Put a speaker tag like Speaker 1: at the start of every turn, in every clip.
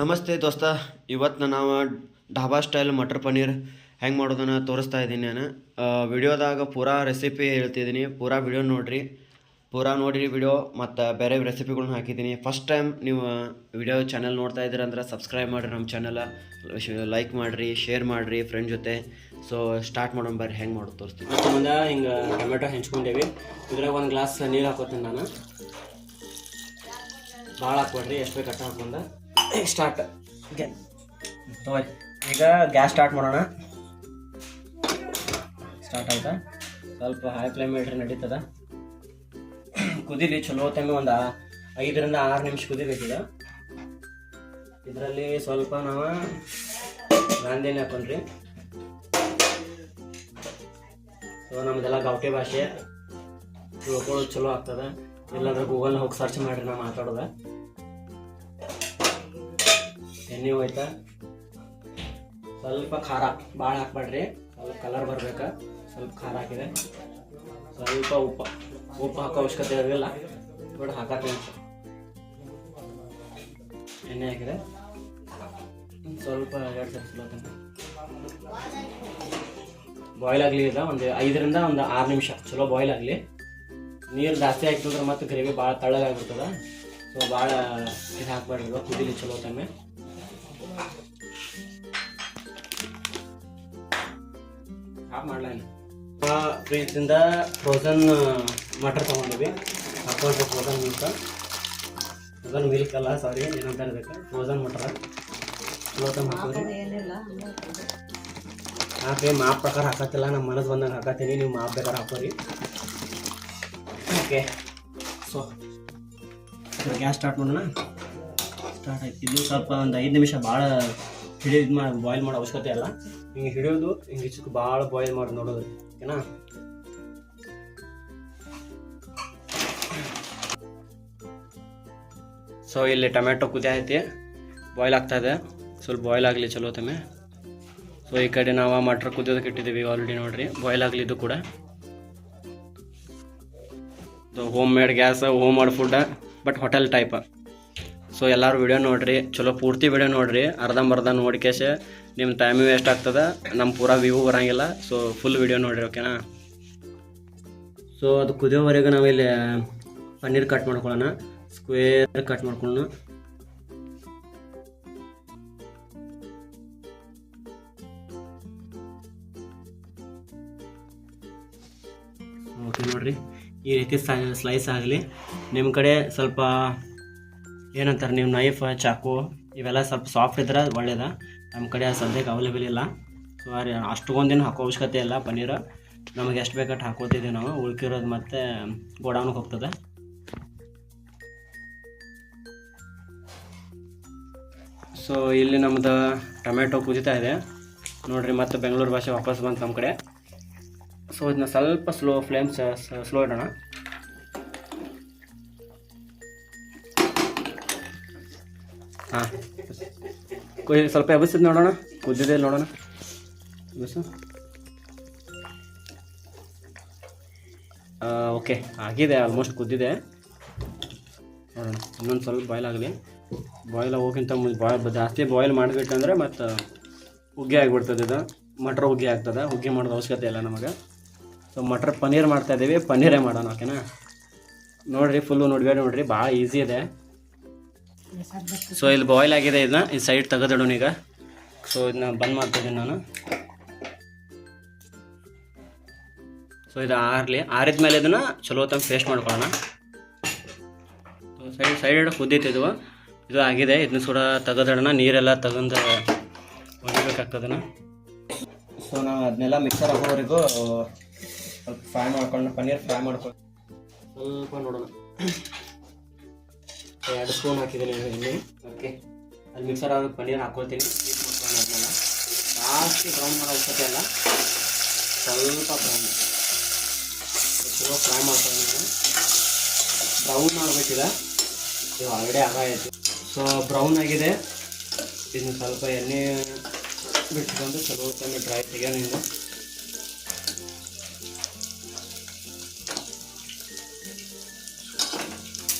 Speaker 1: ನಮಸ್ತೆ ದೋಸ್ತ. ಇವತ್ತು ನಾವು ಢಾಬಾ ಸ್ಟೈಲ್ ಮಟರ್ ಪನ್ನೀರ್ ಹೆಂಗೆ ಮಾಡೋದನ್ನು ತೋರಿಸ್ತಾ ಇದ್ದೀನಿ. ನಾನು ವಿಡಿಯೋದಾಗ ಪೂರಾ ರೆಸಿಪಿ ಹೇಳ್ತಿದ್ದೀನಿ. ಪೂರಾ ವಿಡಿಯೋ ನೋಡಿರಿ, ವಿಡಿಯೋ ಮತ್ತು ಬೇರೆ ರೆಸಿಪಿಗಳ್ನ ಹಾಕಿದ್ದೀನಿ. ಫಸ್ಟ್ ಟೈಮ್ ನೀವು ವಿಡಿಯೋ ಚಾನಲ್ ನೋಡ್ತಾ ಇದ್ದೀರ ಅಂದ್ರೆ ಸಬ್ಸ್ಕ್ರೈಬ್ ಮಾಡಿರಿ, ನಮ್ಮ ಚಾನಲ್ ಲೈಕ್ ಮಾಡಿರಿ, ಶೇರ್ ಮಾಡಿರಿ ಫ್ರೆಂಡ್ ಜೊತೆ. ಸೊ ಸ್ಟಾರ್ಟ್ ಮಾಡೋಣ ಬರ್ರಿ, ಹೆಂಗೆ ಮಾಡೋದು ತೋರಿಸ್ತೀನಿ.
Speaker 2: ಮುಂದೆ ಹಿಂಗೆ ಟೊಮೆಟೊ ಹೆಂಚ್ಕೊಂಡೇವಿ. ಇದ್ರಾಗ ಒಂದು ಗ್ಲಾಸ್ ನೀರು ಹಾಕೋತೀನಿ ನಾನು. ಭಾಳ ಹಾಕ್ಬೇಡ್ರಿ, ಎಷ್ಟು ಬೇಕು ಅಷ್ಟು ಹಾಕೊಂಡ ಸ್ಟಾರ್ಟ್. ಈಗ ಗ್ಯಾಸ್ ಸ್ಟಾರ್ಟ್ ಮಾಡೋಣ. ಸ್ಟಾರ್ಟ್ ಆಯ್ತಾ? ಸ್ವಲ್ಪ ಹೈ ಫ್ಲೇಮ್ ಇಟ್ರೆ ನಡೀತದ. ಕುದೀಲಿ ಚಲೋ ಹೊತ್ತಂಗೆ ಒಂದು 5 ರಿಂದ 6 ನಿಮಿಷ ಕುದಿಬೇಕೀಗ. ಇದರಲ್ಲಿ ಸ್ವಲ್ಪ ನಾವು ಗಾಂಧಿನ ಹಾಕೊಂಡ್ರಿ. ಸೊ ನಮ್ದೆಲ್ಲ ಗೌಟಿ ಭಾಷೆ ತಿಳ್ಕೊಳ್ಳೋದು ಚಲೋ ಆಗ್ತದೆ. ಇಲ್ಲಾಂದ್ರೆ ಗೂಗಲ್ನ ಹೋಗಿ ಸರ್ಚ್ ಮಾಡಿರಿ ನಾವು ಮಾತಾಡೋದ. ಎಣ್ಣೆ ಹೋಯ್ತಾ, ಸ್ವಲ್ಪ ಖಾರ ಭಾಳ ಹಾಕ್ಬೇಡ್ರಿ, ಸ್ವಲ್ಪ ಕಲರ್ ಬರ್ಬೇಕು. ಸ್ವಲ್ಪ ಖಾರ ಹಾಕಿದೆ, ಸ್ವಲ್ಪ ಉಪ್ಪು ಹಾಕೋ ಅವಶ್ಯಕತೆ ಇರಲಿಲ್ಲ, ಬಟ್ ಹಾಕತ್ತೀನಿ. ಎಣ್ಣೆ ಹಾಕಿದೆ, ಸ್ವಲ್ಪ 2 ಸಲ ಚಲೋ ಬಾಯ್ಲ್ ಆಗಲಿ. ಈಗ ಒಂದು 5 ರಿಂದ 6 ನಿಮಿಷ ಚಲೋ ಬಾಯ್ಲ್ ಆಗಲಿ. ನೀರು ಜಾಸ್ತಿ ಹಾಕಿದ್ರೆ ಮತ್ತು ಗ್ರೇವಿ ಭಾಳ ತಳ್ಳಗಾಗ್ಬಿಡ್ತದೆ. ಸೊ ಭಾಳ ಇದು ಹಾಕ್ಬೇಡ್ರಿ, ಕುದೀಲಿ ಚಲೋ ತಮ್ಮೆ. ಹಾಫ್ ಮಾಡ್ಲಾನೆ. ಫ್ರಿಜ್ದಿಂದ ಫ್ರೋಝನ್ ಮಟರ್ ತೊಗೊಂಡಿವಿ. ಹಾಕೊಂಡ್ರೆ ಫ್ರೋಝನ್ ಮಿಲ್ಕ್ ಅಲ್ಲ, ಸಾರಿ, ಏನಂತ ಇರಬೇಕು, ಫ್ರೋಝನ್ ಮಟರ್ ಚಲೋ ತಮ್ಮ ಹಾಕೋರಿ. ಹಾಕಿ ಮಾಪ್ ಪ್ರಕಾರ ಹಾಕತ್ತಿಲ್ಲ, ನಮ್ಮ ಮನಸ್ಸು ಬಂದಂಗೆ ಹಾಕತ್ತೀನಿ, ನೀವು ಮಾಪ್ ಬೇಕಾದ್ರೆ ಹಾಕೋರಿ. ಓಕೆ, ಸೊ ಗ್ಯಾಸ್ ಸ್ಟಾರ್ಟ್ ಮಾಡೋಣ. ಸ್ಟಾರ್ಟ್ ಆಯ್ತು. ಇದು ಸ್ವಲ್ಪ ಒಂದು 5 ನಿಮಿಷ ಭಾಳ ಹಿಡಿದು ಬಾಯ್ಲ್ ಮಾಡೋ ಅವಶ್ಯಕತೆ ಇಲ್ಲ. ಹಿಂಗೆ ಹಿಡಿಯೋದು, ಹಿಂಗೆ ಇಚ್ಚಕ್ಕೆ ಭಾಳ ಬಾಯ್ಲ್ ಮಾಡಿ ನೋಡೋದು, ಓಕೆನಾ? ಸೊ ಇಲ್ಲಿ ಟೊಮೆಟೊ ಕುದಿ ಐತಿ, ಬಾಯ್ಲ್ ಆಗ್ತಾಯಿದೆ. ಸ್ವಲ್ಪ ಬಾಯ್ಲ್ ಆಗಲಿ ಚಲೋ ತಮ್ಮೆ. ಸೊ ಈ ಕಡೆ ನಾವು ಮಟ್ರ್ ಕುದಿಯೋದಕ್ಕೆ ಇಟ್ಟಿದ್ದೀವಿ ಆಲ್ರೆಡಿ, ನೋಡಿರಿ ಬಾಯ್ಲ್ ಆಗಲಿ ಇದು ಕೂಡ. Home made gas, home made food, but hotel type. So ಎಲ್ಲರೂ ವಿಡಿಯೋ ನೋಡಿರಿ, ಚಲೋ ಪೂರ್ತಿ ವಿಡಿಯೋ ನೋಡಿರಿ. ಅರ್ಧಂಬರ್ಧ ನೋಡ್ಕೇಶೆ ನಿಮ್ಮ ಟೈಮ್ ವೇಸ್ಟ್ ಆಗ್ತದೆ, ನಮ್ಮ ಪೂರಾ ವ್ಯೂ ಬರೋಂಗಿಲ್ಲ. ಸೊ ಫುಲ್ ವಿಡಿಯೋ ನೋಡಿರಿ, ಓಕೆನಾ? ಸೊ ಅದು ಕುದಿಯೋವರೆಗೆ ನಾವಿಲ್ಲಿ ಪನ್ನೀರ್ ಕಟ್ ಮಾಡ್ಕೊಳ್ಳೋಣ. ಸ್ಕ್ವೇರ್ ಕಟ್ ಮಾಡ್ಕೊಳ್ಳೋಣ. ಓಕೆ, ನೋಡಿರಿ ಈ ರೀತಿ ಸ್ಲೈಸ್ ಆಗಲಿ. ನಿಮ್ಮ ಕಡೆ ಸ್ವಲ್ಪ ಏನಂತಾರೆ, ನೀವು ನೈಫ್, ಚಾಕು ಇವೆಲ್ಲ ಸ್ವಲ್ಪ ಸಾಫ್ಟ್ ಇದ್ರೆ ಒಳ್ಳೇದ. ನಮ್ಮ ಕಡೆ ಸದ್ಯಕ್ಕೆ ಅವೈಲೇಬಲ್ ಇಲ್ಲ. ಸೊ ಅಷ್ಟೊಂದಿನ ಹಾಕೋ ಅವಶ್ಯಕತೆ ಇಲ್ಲ. ಪನ್ನೀರು ನಮಗೆ ಎಷ್ಟು ಬೇಕಟ್ಟು ಹಾಕೋತಿದ್ದೀವಿ ನಾವು. ಉಳ್ಕಿರೋದು ಮತ್ತೆ ಗೋಡೌನ್ಗೆ ಹೋಗ್ತದೆ. ಸೊ ಇಲ್ಲಿ ನಮ್ಮದು ಟೊಮೆಟೊ ಕುದೀತಾ ಇದೆ ನೋಡಿರಿ. ಮತ್ತು ಬೆಂಗಳೂರು ಭಾಷೆ ವಾಪಸ್ ಬಂತು ನಮ್ಮ ಕಡೆ. ಸೊ ಇದನ್ನ ಸ್ವಲ್ಪ ಸ್ಲೋ ಇಡೋಣ. ಹಾಂ, ಸ್ವಲ್ಪ ಎಬ್ಬಿಸಿದ್ ನೋಡೋಣ, ಕುದ್ದಿದೆ ನೋಡೋಣ. ಎಬ್ಬಿಸು. ಓಕೆ, ಆಗಿದೆ, ಆಲ್ಮೋಸ್ಟ್ ಕುದ್ದಿದೆ. ನೋಡೋಣ, ಇನ್ನೊಂದು ಸ್ವಲ್ಪ ಬಾಯ್ಲ್ ಆಗಲಿ. ಬಾಯ್ಲ್ ಆಗೋಕ್ಕಿಂತ ಮುಂದೆ ಜಾಸ್ತಿ ಬಾಯ್ಲ್ ಮಾಡಿಬಿಟ್ಟಂದ್ರೆ ಮತ್ತು ಹುಗ್ಗಿ ಆಗಿಬಿಡ್ತದೆ. ಇದು ಮಟ್ರ್ ಹುಗ್ಗಿ ಆಗ್ತದೆ. ಹುಗ್ಗಿ ಮಾಡೋದು ಅವಶ್ಯಕತೆ ಇಲ್ಲ ನಮಗೆ. ಸೊ ಮಟರ್ ಪನ್ನೀರ್ ಮಾಡ್ತಾಯಿದ್ದೀವಿ, ಪನ್ನೀರೇ ಮಾಡೋಣ, ಓಕೆನಾ? ನೋಡಿರಿ, ಫುಲ್ಲು ನೋಡ್ರಿ, ಭಾಳ ಈಸಿ ಇದೆ. ಸೊ ಇಲ್ಲಿ ಬಾಯ್ಲ್ ಆಗಿದೆ, ಇದನ್ನ ಈ ಸೈಡ್ ತೆಗೆದಿಡೋಣ ಈಗ. ಸೊ ಇದನ್ನ ಬಂದ್ ಮಾಡ್ತಿದ್ದೀನಿ ನಾನು. ಸೊ ಇದು ಆರಿದ ಮೇಲೆ ಇದನ್ನು ಚಲೋ ತಂದು ಪೇಸ್ಟ್ ಮಾಡ್ಕೊಳ್ಳೋಣ. ಸೊ ಸೈಡ್ ಕುದ್ದೀತಿದ್ವು, ಇದು ಆಗಿದೆ. ಇದನ್ನ ಸುಡ ತೆಗೆದಿಡೋಣ, ನೀರೆಲ್ಲ ತೆಗೆದು ಒಣಗಬೇಕಾಗ್ತದನ್ನ. ಸೊ ನಾವು ಅದನ್ನೆಲ್ಲ ಮಿಕ್ಸರ್ ಹಾಕೋವರೆಗೂ ಸ್ವಲ್ಪ ಫ್ರೈ ಮಾಡ್ಕೊಂಡು, ಪನ್ನೀರ್ ಫ್ರೈ ಮಾಡ್ಕೊಂಡು ಸ್ವಲ್ಪ ನೋಡೋಣ. 2 ಸ್ಪೂನ್ ಹಾಕಿದ್ದೀನಿ ಎಣ್ಣೆ. ಓಕೆ, ಅಲ್ಲಿ ಮಿಕ್ಸರ್ ಆಗಿ ಪನ್ನೀರ್ ಹಾಕ್ಕೊಳ್ತೀನಿ. ಮಾಡ್ಕೊಂಡಾದ್ಮೇಲೆ ಜಾಸ್ತಿ ಬ್ರೌನ್ ಮಾಡೋ ಅವಶ್ಯಕತೆ ಇಲ್ಲ, ಸ್ವಲ್ಪ ಬ್ರೌನ್ ಚಲೋ ಫ್ರೈ ಮಾಡ್ಕೊಂಡು ಬ್ರೌನ್ ಮಾಡಬೇಕಿದೆ. ಇದು ಆಲ್ರೆಡಿ ಆಗಾಯಿತು. ಸೊ ಬ್ರೌನ್ ಆಗಿದೆ. ಇದನ್ನು ಸ್ವಲ್ಪ ಎಣ್ಣೆ ಬಿಟ್ಕೊಂಡು ಚಲೋ ಟೈಮ್ ಡ್ರೈ ತೆಗೆಯೋಣ.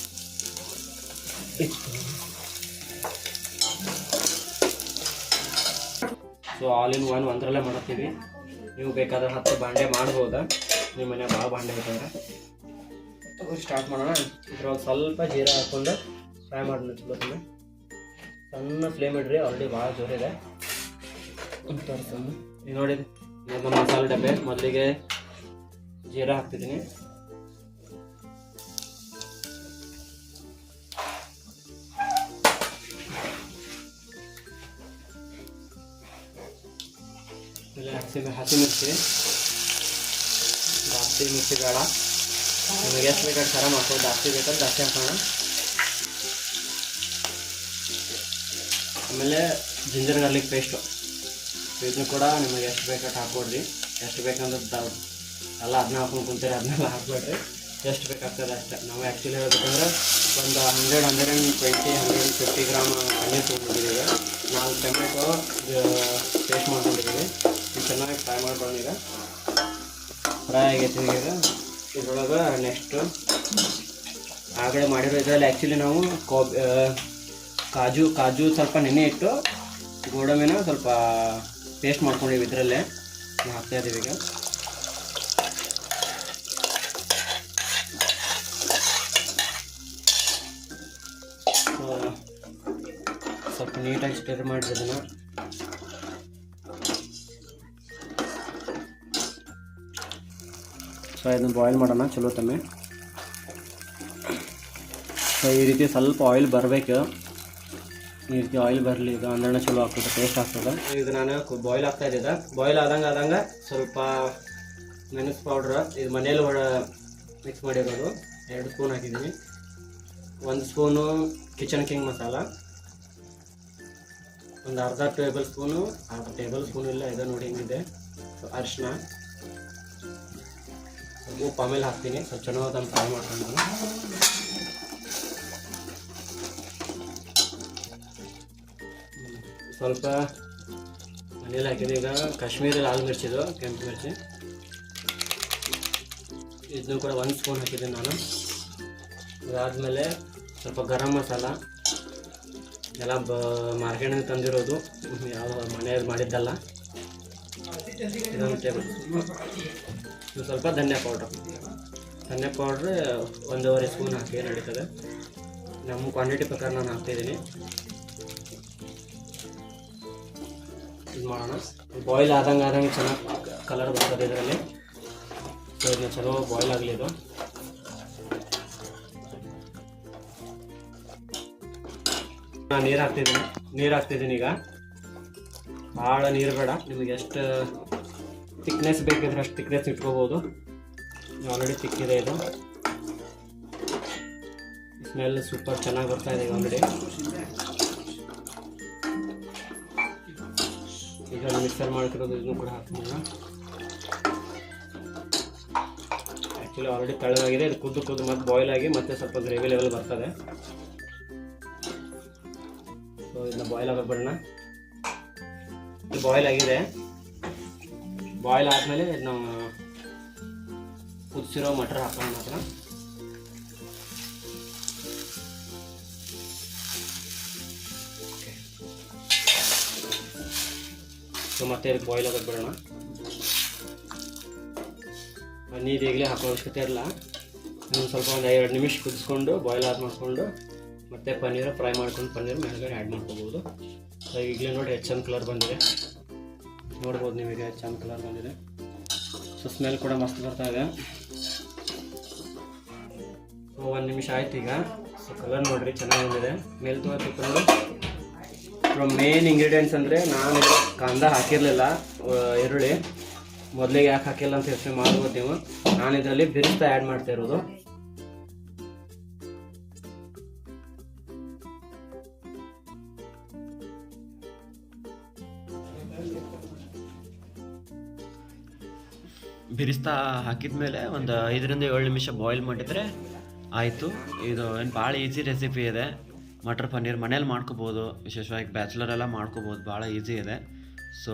Speaker 2: ಸೊ ಆಲ್ ಇನ್ ಒನ್ ಒಂದರಲ್ಲೇ ಮಾಡ್ತೀವಿ. ನೀವು ಬೇಕಾದ್ರೆ 10 ಬಾಂಡೆ ಮಾಡ್ಬೋದಾ, ನಿಮ್ಮ ಮನೆ ಭಾಳ ಬಾಂಡೆ ಇರ್ತಂದ್ರೆ. ಸ್ಟಾರ್ಟ್ ಮಾಡೋಣ. ಇದ್ರೊಳಗೆ ಸ್ವಲ್ಪ ಜೀರಾ ಹಾಕ್ಕೊಂಡು ಫ್ರೈ ಮಾಡೋಣ ಚಲೋ ತುಂಬ. ಸಣ್ಣ ಫ್ಲೇಮ್ ಇಡ್ರಿ, ಆಲ್ರೆಡಿ ಭಾಳ ಜೋರಿದೆ. ಈಗ ನೋಡಿ ನಮ್ಮ ಮಸಾಲೆ ಡಬ್ಬೆ ಮೊದಲಿಗೆ ಜೀರಾ ಹಾಕ್ತಿದ್ದೀನಿ. ಆಮೇಲೆ ಹಸಿಮಿರ್ಚಿ, ಜಾಸ್ತಿ ಮಿರ್ಚಿ ಬೇಡ, ನಿಮಗೆ ಎಷ್ಟು ಬೇಕಾದ್ರೆ ಖಾರ ಮಾಡ್ಕೊಂಡು, ಜಾಸ್ತಿ ಬೇಕಾದ್ರೆ ಜಾಸ್ತಿ ಹಾಕೋಣ. ಆಮೇಲೆ ಜಿಂಜರ್ ಗಾರ್ಲಿಕ್ ಪೇಸ್ಟು, ಇದನ್ನು ಕೂಡ ನಿಮಗೆ ಎಷ್ಟು ಬೇಕಾದ್ರೆ ಹಾಕ್ಕೊಡ್ರಿ. ಎಷ್ಟು ಬೇಕಂದ್ರೆ ಎಲ್ಲ ಅದನ್ನ ಹಾಕೊಂಡು ಕುಂತೀರಿ, ಅದನ್ನೆಲ್ಲ ಹಾಕ್ಬೇಡ್ರಿ. ಎಷ್ಟು ಬೇಕಾಗ್ತದೆ ಅಷ್ಟೇ. ನಾವು ಆ್ಯಕ್ಚುಲಿ ಹೇಳ್ಬೇಕಂದ್ರೆ ಒಂದು 100-150 ಗ್ರಾಮ್ ಪನ್ನೀರ್ ತೊಗೊಂಡಿದ್ದೀವಿ. 4 ಟೊಮೆಟೊ ಪೇಸ್ಟ್ ಮಾಡ್ಕೊಂಡಿದ್ದೀವಿ. ಇದು ಚೆನ್ನಾಗಿ ಫ್ರೈ ಮಾಡ್ಕೊಳ್ಳೋಣ. ಈಗ ಫ್ರೈ ಆಗೈತಿ. ಈಗ ಇದ್ರೊಳಗೆ ನೆಕ್ಸ್ಟು ಆಗಲೇ ಮಾಡಿರೋ ಇದರಲ್ಲಿ ಆ್ಯಕ್ಚುಲಿ ನಾವು ಕಾಜು ಸ್ವಲ್ಪ ನೆನೆ ಇಟ್ಟು ಗೋಡಂಬಿನ ಸ್ವಲ್ಪ ಪೇಸ್ಟ್ ಮಾಡ್ಕೊಂಡಿವಿ. ಇದರಲ್ಲೇ ಹಾಕ್ತಾ ಇದ್ದೀವಿ. ಈಗ ಸ್ವಲ್ಪ ನೀಟಾಗಿ ಸ್ಟಿರ್ ಮಾಡಿರಿ ಅದನ್ನು. ಸೊ ಇದನ್ನು ಬಾಯ್ಲ್ ಮಾಡೋಣ ಚಲೋ ತಮ್ಮೆ. ಸೊ ಈ ರೀತಿ ಸ್ವಲ್ಪ ಆಯಿಲ್ ಬರಬೇಕು. ಈ ರೀತಿ ಆಯಿಲ್ ಬರಲಿ, ಇದು ಅಂದ್ರೆ ಚಲೋ ಆಗ್ತದೆ, ಟೇಸ್ಟ್ ಆಗ್ತದೆ. ಈಗ ನಾನು ಬಾಯ್ಲ್ ಆಗ್ತಾ ಇದ್ದಿದ್ದೆ. ಬಾಯ್ಲ್ ಆದಂಗೆ ಸ್ವಲ್ಪ ಮೆಣಸು ಪೌಡ್ರ್, ಇದು ಮನೇಲಿ ಮಿಕ್ಸ್ ಮಾಡಿರೋದು 2 ಸ್ಪೂನ್ ಹಾಕಿದ್ದೀನಿ. 1 ಸ್ಪೂನು ಕಿಚನ್ ಕಿಂಗ್ ಮಸಾಲ, ಒಂದು ಅರ್ಧ ಟೇಬಲ್ ಸ್ಪೂನು ಇಲ್ಲ, ಇದು ನೋಡಿ ಹಿಂಗಿದೆ. ಸೊ ಅರಿಶಿನ, ಉಪ್ಪು ಆಮೇಲೆ ಹಾಕ್ತೀನಿ. ಸ್ವಲ್ಪ ಚೆನ್ನಾಗಿ ಅದನ್ನು ಫ್ರೈ ಮಾಡ್ಕೊಂಡು ಸ್ವಲ್ಪ ಮನೇಲಿ ಹಾಕಿದೆ. ಈಗ ಕಾಶ್ಮೀರಿ ಲಾಲ್ ಮಿರ್ಚಿದು, ಕೆಂಪು ಮಿರ್ಚಿ, ಇದನ್ನು ಕೂಡ 1 ಸ್ಪೂನ್ ಹಾಕಿದ್ದೀನಿ ನಾನು. ಅದಾದಮೇಲೆ ಸ್ವಲ್ಪ ಗರಂ ಮಸಾಲ, ಎಲ್ಲ ಮಾರ್ಕೆಟಿಂದ ತಂದಿರೋದು, ಯಾವ ಮನೆಯಲ್ಲಿ ಮಾಡಿದ್ದಲ್ಲ. ಇದೊಂದು ಟೇಬಲ್ ಸ್ಪೂನು. ಇದು ಸ್ವಲ್ಪ ಧನಿಯಾ ಪೌಡ್ರ್ 1.5 ಸ್ಪೂನ್ ಹಾಕಿ ನಡೀತದೆ. ನಮ್ಮ ಕ್ವಾಂಟಿಟಿ ಪ್ರಕಾರ ನಾನು ಹಾಕ್ತಾಯಿದ್ದೀನಿ. ಇದು ಮಾಡೋಣ. ಬಾಯ್ಲ್ ಆದಂಗೆ ಚೆನ್ನಾಗಿ ಕಲರ್ ಬರ್ತದೆ ಇದರಲ್ಲಿ. ಸೊ ಇದನ್ನ ಚಲೋ ಬಾಯ್ಲ್ ಆಗಲಿ. ಇದು ನಾನು ನೀರು ಹಾಕ್ತಿದ್ದೀನಿ. ಈಗ ಭಾಳ ನೀರು ಬೇಡ, ನಿಮಗೆ ಎಷ್ಟು ತಿಕ್ನೆಸ್ ಬೇಕಿದ್ರೆ ಅಷ್ಟು ತಿಕ್ನೆಸ್ ಇಟ್ಕೋಬೋದು. ಆಲ್ರೆಡಿ ತಿಕ್ಕಿದೆ. ಇದು ಸ್ಮೆಲ್ ಸೂಪರ್ ಚೆನ್ನಾಗಿ ಬರ್ತಾ ಇದೆ ಆಲ್ರೆಡಿ. ಈಗ ಮಿಕ್ಸರ್ ಮಾಡ್ತಿರೋದು ಇದನ್ನು ಕೂಡ ಹಾಕ್ತೀನಿ. ಆ್ಯಕ್ಚುಲಿ ಆಲ್ರೆಡಿ ತಳ್ಳಗಾಗಿದೆ. ಇದು ಕುದ್ದು ಮತ್ತೆ ಬಾಯ್ಲ್ ಆಗಿ ಮತ್ತೆ ಸ್ವಲ್ಪ ಗ್ರೇವಿ ಲೆವೆಲ್ ಬರ್ತದೆ. ಸೊ ಇದನ್ನ ಬಾಯ್ಲ್ ಆಗೋಕೆ ಬಿಡೋಣ. ಇದು ಬಾಯ್ಲ್ ಆಗಿದೆ. ಬಾಯ್ಲ್ ಆದಮೇಲೆ ನಾವು ಕುದಿಸಿರೋ ಮಟರ್ ಹಾಕೋಣ ಮಾತ್ರ. ಸೊ ಮತ್ತೆ ಇದಕ್ಕೆ ಬಾಯ್ಲ್ ಆಗೋಕೆ ಬಿಡೋಣ. ನೀರು ಈಗಲೇ ಹಾಕೋ ಅವಶ್ಯಕತೆ ಇಲ್ಲ. ಇನ್ನೊಂದು ಸ್ವಲ್ಪ ಒಂದು 2 ನಿಮಿಷ ಕುದಿಸ್ಕೊಂಡು ಬಾಯ್ಲ್ ಮಾಡಿಕೊಂಡು ಮತ್ತೆ ಪನ್ನೀರು ಫ್ರೈ ಮಾಡ್ಕೊಂಡು ಪನ್ನೀರು ಮೇಲ್ಗಡೆ ಆ್ಯಡ್ ಮಾಡ್ಕೋಬೋದು. ಸೊ ಈಗಲೇ ನೋಡಿ ಎಷ್ಟು ಚಂದ ಕಲರ್ ಬಂದಿದೆ, ನೋಡ್ಬೋದು ನಿಮಗೆ ಚಂದ ಕಲರ್ ಬಂದಿದೆ. ಸೊ ಸ್ಮೆಲ್ ಕೂಡ ಮಸ್ತ್ ಬರ್ತಾ ಇದೆ. ಸೊ 1 ನಿಮಿಷ ಆಯ್ತು ಈಗ. ಸೊ ಕಲರ್ ನೋಡಿರಿ ಚೆನ್ನಾಗಿ ಬಂದಿದೆ. ಮೇಲೆ ತೋರಿಸ್ಕೊಂಡು ಮೇನ್ ಇಂಗ್ರೀಡಿಯೆಂಟ್ಸ್ ಅಂದರೆ ನಾನು ಕಾಂದ ಹಾಕಿರಲಿಲ್ಲ, ಈರುಳ್ಳಿ ಮೊದಲಿಗೆ ಯಾಕೆ ಹಾಕಿಲ್ಲ ಅಂತ ಯೋಚನೆ ಮಾಡ್ಬೋದು ನೀವು. ನಾನು ಇದರಲ್ಲಿ ಬಿರಿಸ್ತಾ ಆ್ಯಡ್ ಮಾಡ್ತಾ ಇರೋದು.
Speaker 1: ಬಿರಿಸ್ತಾ ಹಾಕಿದ ಮೇಲೆ ಒಂದು 5-7 ನಿಮಿಷ ಬಾಯ್ಲ್ ಮಾಡಿದರೆ ಆಯಿತು. ಇದು ಏನು ಭಾಳ ಈಸಿ ರೆಸಿಪಿ ಇದೆ. ಮಟರ್ ಪನ್ನೀರ್ ಮನೇಲಿ ಮಾಡ್ಕೋಬೋದು, ವಿಶೇಷವಾಗಿ ಬ್ಯಾಚುಲರೆಲ್ಲ ಮಾಡ್ಕೋಬೋದು, ಭಾಳ ಈಸಿ ಇದೆ. ಸೊ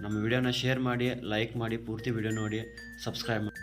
Speaker 1: ನಮ್ಮ ವಿಡಿಯೋನ ಶೇರ್ ಮಾಡಿ, ಲೈಕ್ ಮಾಡಿ, ಪೂರ್ತಿ ವಿಡಿಯೋ ನೋಡಿ, ಸಬ್ಸ್ಕ್ರೈಬ್ ಮಾಡಿ.